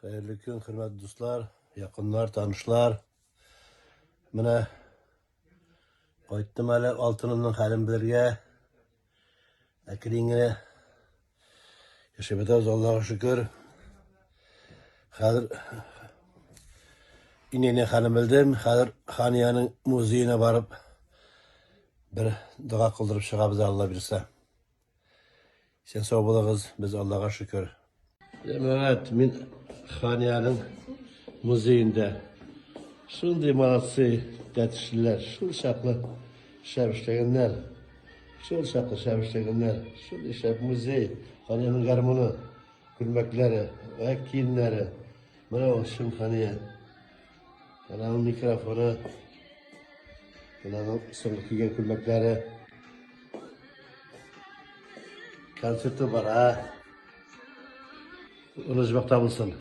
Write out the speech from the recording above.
Hayırlı gün, hürmetli dostlar, yakınlar, tanışlar. Mine qaytdım hele altınımdan halim birge. Ekiliğine yaşamadığız Allah'a şükür. Hazır inene halim bildim. Hazır Haniyanın müziğine varıp bir dua kıldırıp çıkabız Allah bilse. Sen sağ bulağız, biz Allah'a şükür. Evet, min Haniyanın müziğinde. Şimdi manatsı detişliler, şu şaklı şevişleyenler, şu şaklı şevişleyenler, şu şef müziği, Haniye'nin garmonu, gülmekleri, ve kiyinleri, bana olsun Haniye. Bana mikrofonu, bana sonraki giyen gülmekleri, konserti var ha. Unutmakta mısın?